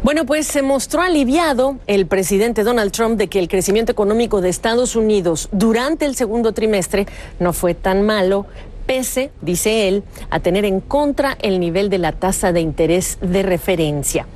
Bueno, pues se mostró aliviado el presidente Donald Trump de que el crecimiento económico de Estados Unidos durante el segundo trimestre no fue tan malo, pese, dice él, a tener en contra el nivel de la tasa de interés de referencia.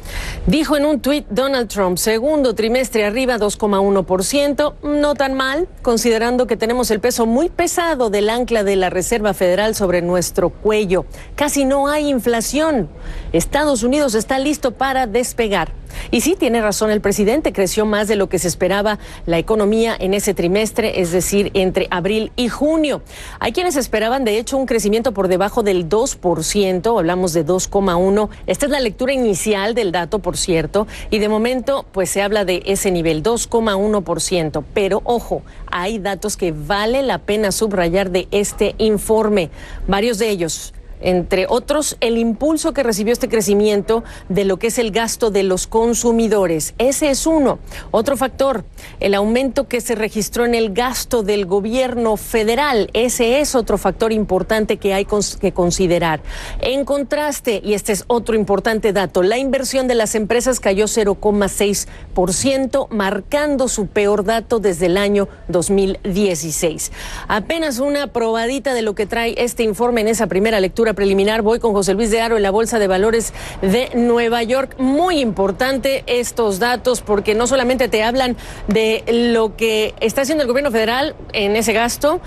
Dijo en un tuit Donald Trump: segundo trimestre arriba 2,1%, no tan mal, considerando que tenemos el peso muy pesado del ancla de la Reserva Federal sobre nuestro cuello. Casi no hay inflación. Estados Unidos está listo para despegar. Y sí, tiene razón el presidente, creció más de lo que se esperaba la economía en ese trimestre, es decir, entre abril y junio. Hay quienes esperaban, de hecho, un crecimiento por debajo del 2%, hablamos de 2,1%. Esta es la lectura inicial del dato, por cierto, y de momento, pues se habla de ese nivel, 2,1%. Pero, ojo, hay datos que vale la pena subrayar de este informe, varios de ellos. Entre otros, el impulso que recibió este crecimiento de lo que es el gasto de los consumidores. Ese es uno. Otro factor, el aumento que se registró en el gasto del gobierno federal. Ese es otro factor importante que hay que considerar. En contraste, y este es otro importante dato, la inversión de las empresas cayó 0,6%, marcando su peor dato desde el año 2016. Apenas una probadita de lo que trae este informe en esa primera lectura preliminar. Voy con José Luis de Haro en la Bolsa de Valores de Nueva York. Muy importante estos datos porque no solamente te hablan de lo que está haciendo el gobierno federal en ese gasto,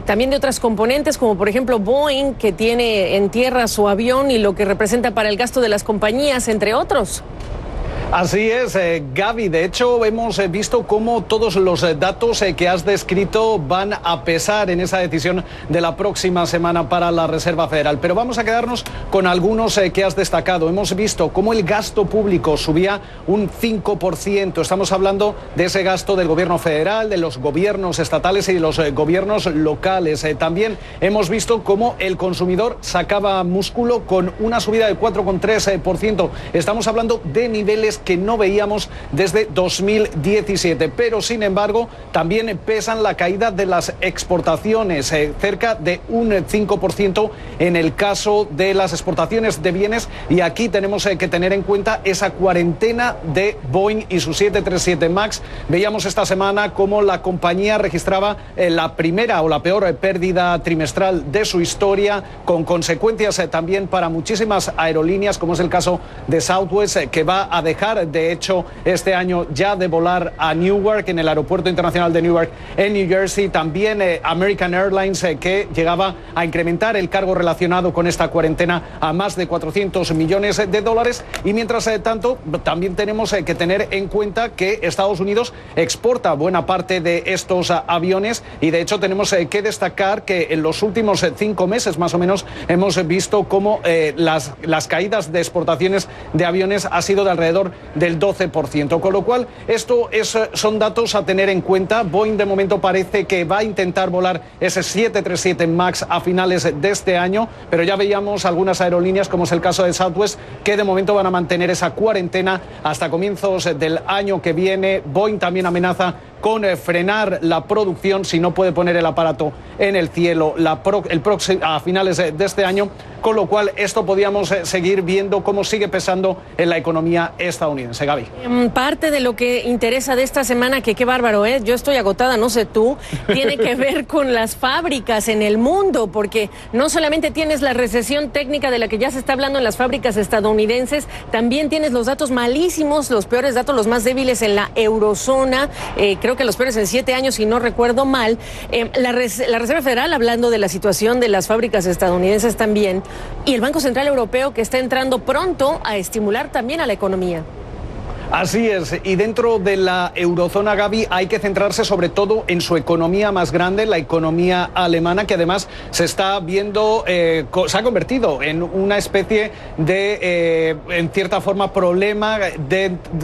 también de otras componentes, como por ejemplo Boeing, que tiene en tierra su avión y lo que representa para el gasto de las compañías, entre otros. Así es, Gaby. De hecho, hemos visto cómo todos los datos que has descrito van a pesar en esa decisión de la próxima semana para la Reserva Federal. Pero vamos a quedarnos con algunos que has destacado. Hemos visto cómo el gasto público subía un 5%. Estamos hablando de ese gasto del gobierno federal, de los gobiernos estatales y de los gobiernos locales. También hemos visto cómo el consumidor sacaba músculo con una subida del 4,3%. Estamos hablando de niveles que no veíamos desde 2017, pero sin embargo también pesan la caída de las exportaciones, cerca de un 5% en el caso de las exportaciones de bienes, y aquí tenemos que tener en cuenta esa cuarentena de Boeing y su 737 MAX. Veíamos esta semana cómo la compañía registraba la primera o la peor pérdida trimestral de su historia, con consecuencias también para muchísimas aerolíneas, como es el caso de Southwest, que va a dejar de hecho este año ya de volar a Newark, en el aeropuerto internacional de Newark en New Jersey. También American Airlines, que llegaba a incrementar el cargo relacionado con esta cuarentena a más de 400 millones de dólares. Y mientras tanto, también tenemos que tener en cuenta que Estados Unidos exporta buena parte de estos aviones, y de hecho tenemos que destacar que en los últimos 5 meses más o menos hemos visto cómo las caídas de exportaciones de aviones ha sido de alrededor del 12%, con lo cual son datos a tener en cuenta. Boeing de momento parece que va a intentar volar ese 737 MAX a finales de este año, pero ya veíamos algunas aerolíneas, como es el caso de Southwest, que de momento van a mantener esa cuarentena hasta comienzos del año que viene. Boeing también amenaza con frenar la producción si no puede poner el aparato en el cielo a finales de este año, con lo cual esto podríamos seguir viendo cómo sigue pesando en la economía estadounidense. Gaby. Parte de lo que interesa de esta semana, que qué bárbaro, yo estoy agotada, no sé tú, tiene que ver con las fábricas en el mundo, porque no solamente tienes la recesión técnica de la que ya se está hablando en las fábricas estadounidenses, también tienes los datos malísimos, los peores datos, los más débiles en la eurozona, creo que los peores en 7 años, si no recuerdo mal. La Reserva Federal hablando de la situación de las fábricas estadounidenses también, y el Banco Central Europeo, que está entrando pronto a estimular también a la economía. Así es, y dentro de la eurozona, Gaby, hay que centrarse sobre todo en su economía más grande, la economía alemana, que además se está viendo, se ha convertido en una especie de, en cierta forma, problema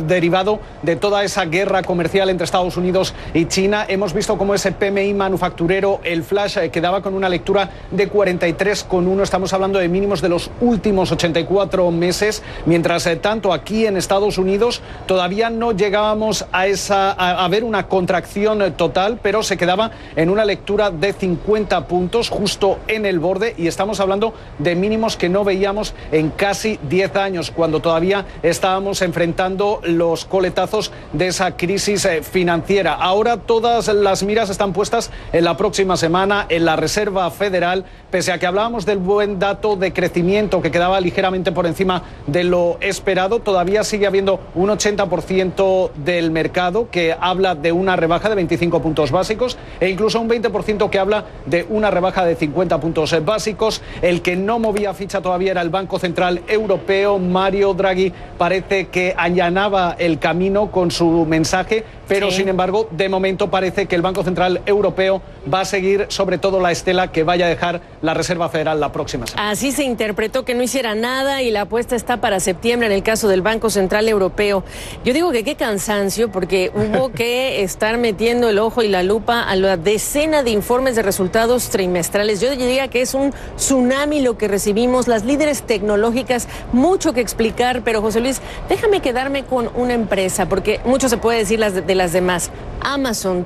derivado de toda esa guerra comercial entre Estados Unidos y China. Hemos visto cómo ese PMI manufacturero, el flash, quedaba con una lectura de 43,1, estamos hablando de mínimos de los últimos 84 meses, mientras tanto aquí en Estados Unidos todavía no llegábamos a ver una contracción total, pero se quedaba en una lectura de 50 puntos, justo en el borde, y estamos hablando de mínimos que no veíamos en casi 10 años, cuando todavía estábamos enfrentando los coletazos de esa crisis financiera. Ahora todas las miras están puestas en la próxima semana, en la Reserva Federal, pese a que hablábamos del buen dato de crecimiento que quedaba ligeramente por encima de lo esperado, todavía sigue habiendo un 80% del mercado que habla de una rebaja de 25 puntos básicos e incluso un 20% que habla de una rebaja de 50 puntos básicos. El que no movía ficha todavía era el Banco Central Europeo. Mario Draghi parece que allanaba el camino con su mensaje, pero sin embargo, de momento parece que el Banco Central Europeo va a seguir sobre todo la estela que vaya a dejar la Reserva Federal la próxima semana. Así se interpretó que no hiciera nada y la apuesta está para septiembre en el caso del Banco Central Europeo. Yo digo que qué cansancio, porque hubo que estar metiendo el ojo y la lupa a la decena de informes de resultados trimestrales. Yo diría que es un tsunami lo que recibimos, las líderes tecnológicas, mucho que explicar, pero José Luis, déjame quedarme con una empresa, porque mucho se puede decir de las demás. Amazon,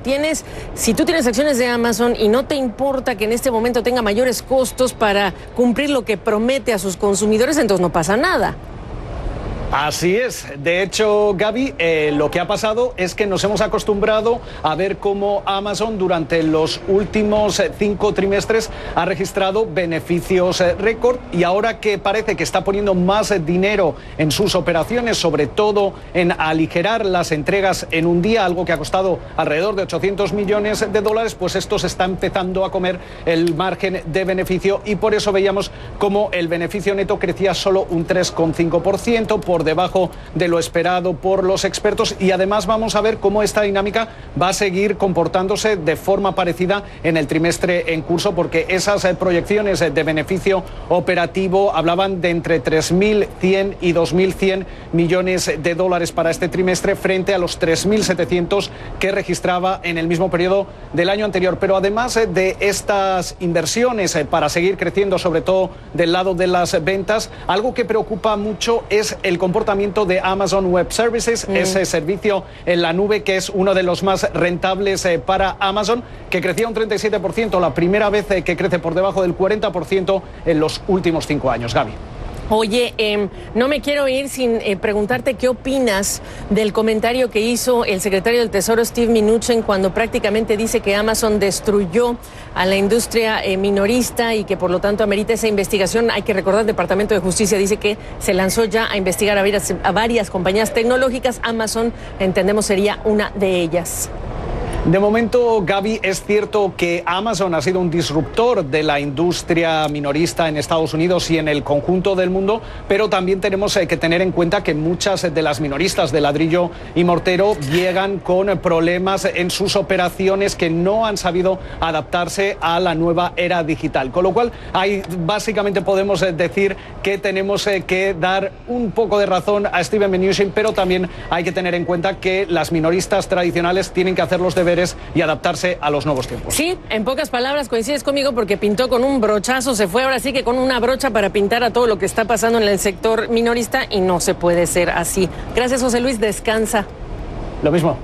si tú tienes acciones de Amazon y no te importa que en este momento tenga mayores costos para cumplir lo que promete a sus consumidores, entonces no pasa nada. Así es. De hecho, Gaby, lo que ha pasado es que nos hemos acostumbrado a ver cómo Amazon durante los últimos 5 trimestres ha registrado beneficios récord, y ahora que parece que está poniendo más dinero en sus operaciones, sobre todo en aligerar las entregas en un día, algo que ha costado alrededor de 800 millones de dólares, pues esto se está empezando a comer el margen de beneficio, y por eso veíamos cómo el beneficio neto crecía solo un 3,5%, por debajo de lo esperado por los expertos, y además vamos a ver cómo esta dinámica va a seguir comportándose de forma parecida en el trimestre en curso, porque esas proyecciones de beneficio operativo hablaban de entre 3.100 y 2.100 millones de dólares para este trimestre, frente a los 3.700 que registraba en el mismo periodo del año anterior. Pero además de estas inversiones para seguir creciendo, sobre todo del lado de las ventas, algo que preocupa mucho es el comportamiento de Amazon Web Services, ese servicio en la nube que es uno de los más rentables para Amazon, que crecía un 37%, la primera vez que crece por debajo del 40% en los últimos 5 años. Gaby. Oye, no me quiero ir sin preguntarte qué opinas del comentario que hizo el secretario del Tesoro Steve Mnuchin cuando prácticamente dice que Amazon destruyó a la industria minorista y que por lo tanto amerita esa investigación. Hay que recordar, el Departamento de Justicia dice que se lanzó ya a investigar a varias compañías tecnológicas. Amazon, entendemos, sería una de ellas. De momento, Gaby, es cierto que Amazon ha sido un disruptor de la industria minorista en Estados Unidos y en el conjunto del mundo, pero también tenemos que tener en cuenta que muchas de las minoristas de ladrillo y mortero llegan con problemas en sus operaciones, que no han sabido adaptarse a la nueva era digital. Con lo cual, ahí básicamente podemos decir que tenemos que dar un poco de razón a Steven Mnuchin, pero también hay que tener en cuenta que las minoristas tradicionales tienen que hacer los deberes y adaptarse a los nuevos tiempos. Sí, en pocas palabras coincides conmigo, porque pintó con un brochazo, se fue ahora sí que con una brocha para pintar a todo lo que está pasando en el sector minorista, y no se puede ser así. Gracias, José Luis, descansa. Lo mismo.